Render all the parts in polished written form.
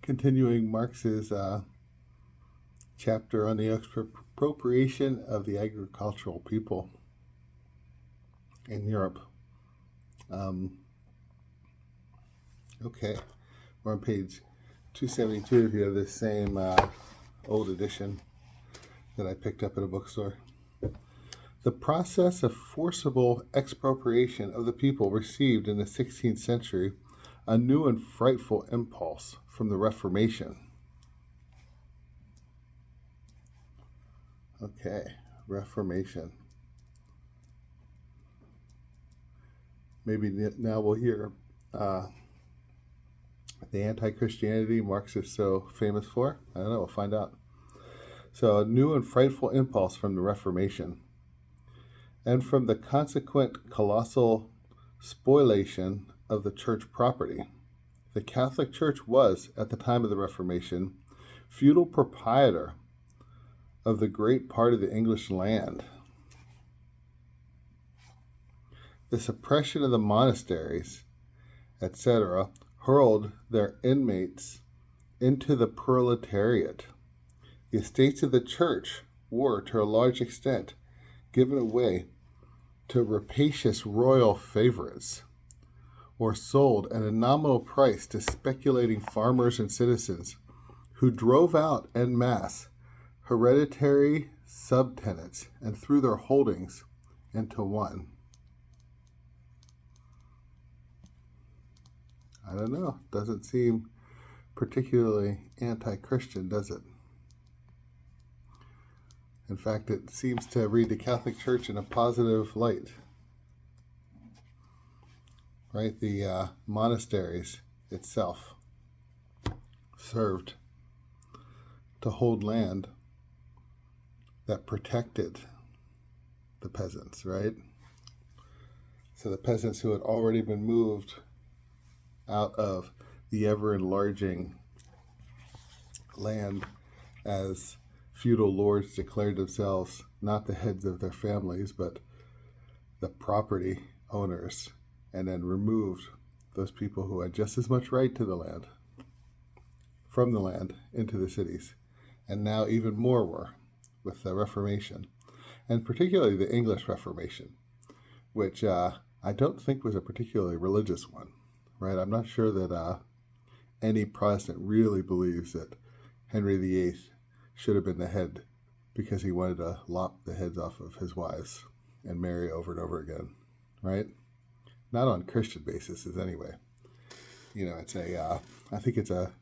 Continuing Marx's chapter on the expropriation of the agricultural people in Europe. Okay, we're on page 272 if you have this same old edition that I picked up at a bookstore. The process of forcible expropriation of the people received in the 16th century a new and frightful impulse from the Reformation. Okay, Reformation. Maybe now we'll hear the anti-Christianity Marx is so famous for. I don't know, we'll find out. So, a new and frightful impulse from the Reformation, and from the consequent colossal spoliation of the church property. The Catholic Church was, at the time of the Reformation, feudal proprietor of the great part of the English land. The suppression of the monasteries, etc., hurled their inmates into the proletariat. The estates of the church were, to a large extent, given away to rapacious royal favorites, or sold at a nominal price to speculating farmers and citizens, who drove out en masse hereditary subtenants and threw their holdings into one. I don't know. Doesn't seem particularly anti-Christian, does it? In fact, it seems to read the Catholic Church in a positive light. Right? The monasteries itself served to hold land that protected the peasants, right? So the peasants who had already been moved out of the ever-enlarging land as feudal lords declared themselves not the heads of their families, but the property owners, and then removed those people who had just as much right to the land from the land into the cities. And now even more were with the Reformation, and particularly the English Reformation, which I don't think was a particularly religious one, right? I'm not sure that any Protestant really believes that Henry VIII should have been the head because he wanted to lop the heads off of his wives and marry over and over again, right? Not on Christian basis anyway. You know, it's I think it's a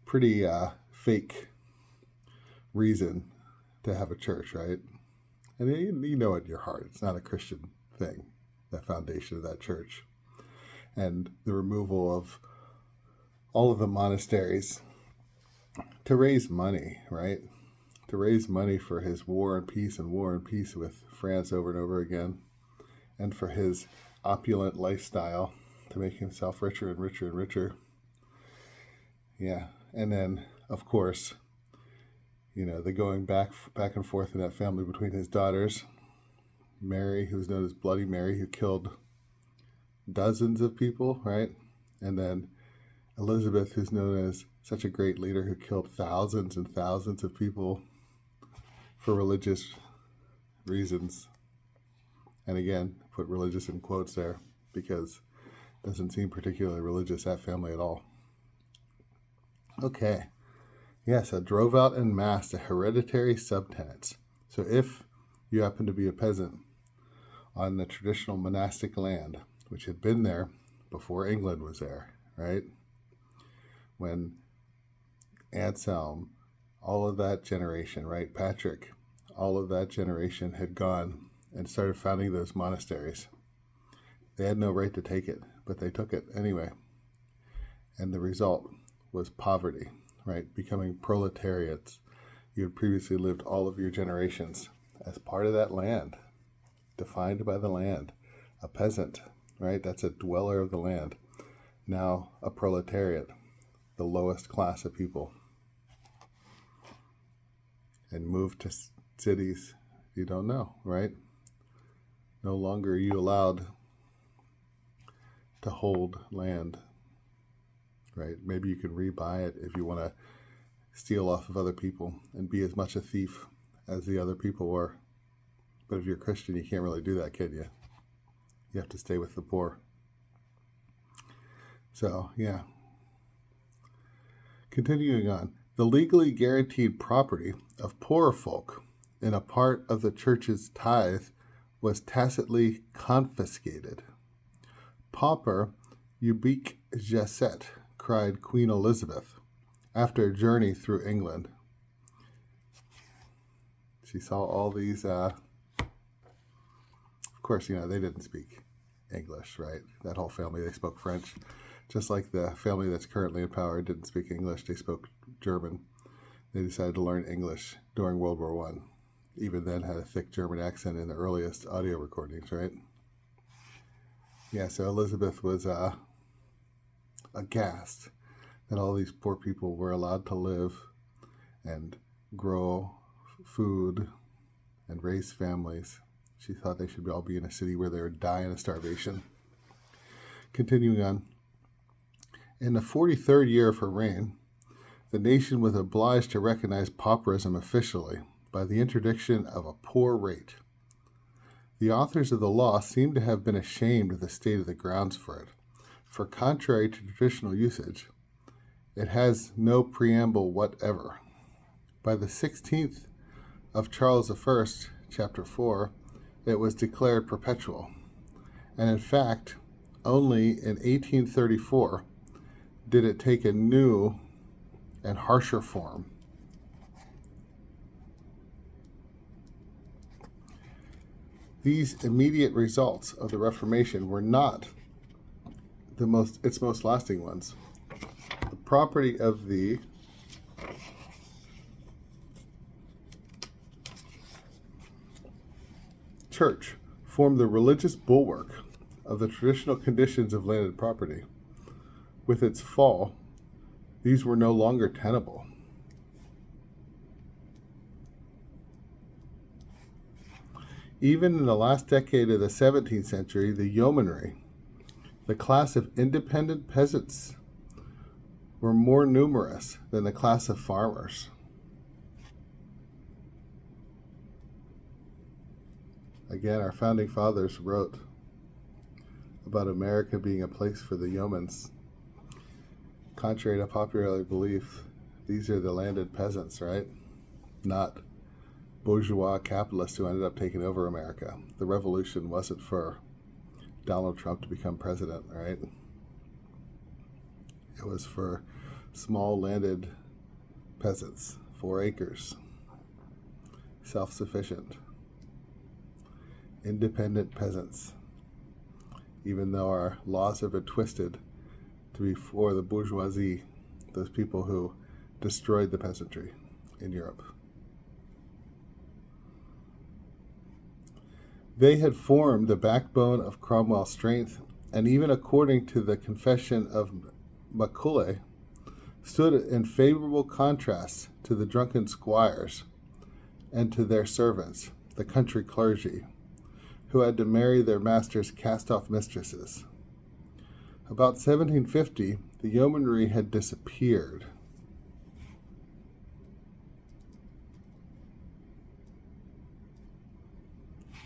pretty fake reason to have a church, right? And you know in your heart, it's not a Christian thing, the foundation of that church. And the removal of all of the monasteries to raise money, right? To raise money for his war and peace with France over and over again, and for his opulent lifestyle to make himself richer and richer and richer. Yeah, and then, of course, you know, the going back and forth in that family between his daughters, Mary, who's known as Bloody Mary, who killed dozens of people, right? And then Elizabeth, who's known as such a great leader who killed thousands and thousands of people for religious reasons. And again, put religious in quotes there because it doesn't seem particularly religious, that family at all. Okay. Yeah, so drove out en masse the hereditary subtenants. So if you happen to be a peasant on the traditional monastic land, which had been there before England was there, right? When Anselm, all of that generation, right? Patrick, all of that generation had gone and started founding those monasteries. They had no right to take it, but they took it anyway. And the result was poverty, right? Becoming proletariats. You had previously lived all of your generations as part of that land, defined by the land. A peasant, right? That's a dweller of the land. Now a proletariat, the lowest class of people. And moved to cities you don't know, right? No longer are you allowed to hold land, right? Maybe you can rebuy it if you want to steal off of other people and be as much a thief as the other people were. But if you're a Christian, you can't really do that, can you? You have to stay with the poor. So, yeah. Continuing on, the legally guaranteed property of poorer folk in a part of the church's tithe was tacitly confiscated. Pauper ubique jacet, cried Queen Elizabeth, after a journey through England. She saw all these, of course, they didn't speak English, right? That whole family, they spoke French. Just like the family that's currently in power didn't speak English, they spoke German. They decided to learn English during World War I. Even then had a thick German accent in the earliest audio recordings, right? Yeah, so Elizabeth was aghast that all these poor people were allowed to live and grow food and raise families. She thought they should all be in a city where they would die of starvation. Continuing on, in the 43rd year of her reign, the nation was obliged to recognize pauperism officially by the introduction of a poor rate. The authors of the law seem to have been ashamed of the state of the grounds for it, for contrary to traditional usage, it has no preamble whatever. By the 16th of Charles I, chapter 4, it was declared perpetual, and in fact, only in 1834 did it take a new and harsher form. These immediate results of the Reformation were not its most lasting ones. The property of the church formed the religious bulwark of the traditional conditions of landed property. With its fall, these were no longer tenable. Even in the last decade of the 17th century, the yeomanry, the class of independent peasants, were more numerous than the class of farmers. Again, our founding fathers wrote about America being a place for the yeomans. Contrary to popular belief, these are the landed peasants, right? Not bourgeois capitalists who ended up taking over America. The revolution wasn't for Donald Trump to become president, right? It was for small landed peasants, 4 acres, self-sufficient, independent peasants, even though our laws have been twisted to be for the bourgeoisie, those people who destroyed the peasantry in Europe. They had formed the backbone of Cromwell's strength, and even according to the confession of Macaulay, stood in favorable contrast to the drunken squires and to their servants, the country clergy, who had to marry their masters' cast-off mistresses. About 1750, the yeomanry had disappeared.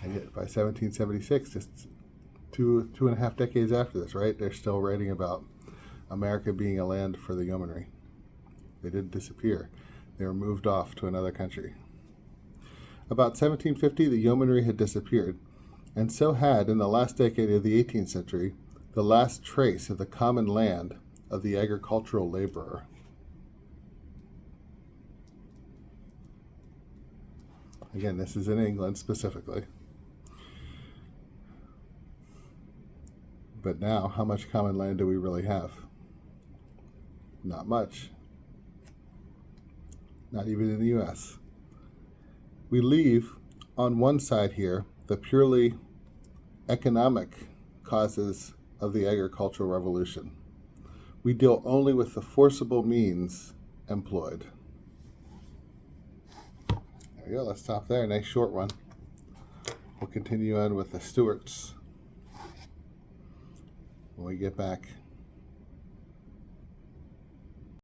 And yet by 1776, just two and a half decades after this, right, they're still writing about America being a land for the yeomanry. They didn't disappear. They were moved off to another country. About 1750, the yeomanry had disappeared, and so had, in the last decade of the 18th century, the last trace of the common land of the agricultural laborer. Again, this is in England specifically. But now, how much common land do we really have? Not much. Not even in the U.S. We leave on one side here the purely economic causes of the agricultural revolution. We deal only with the forcible means employed. There we go, let's stop there. Nice short one. We'll continue on with the Stuarts when we get back.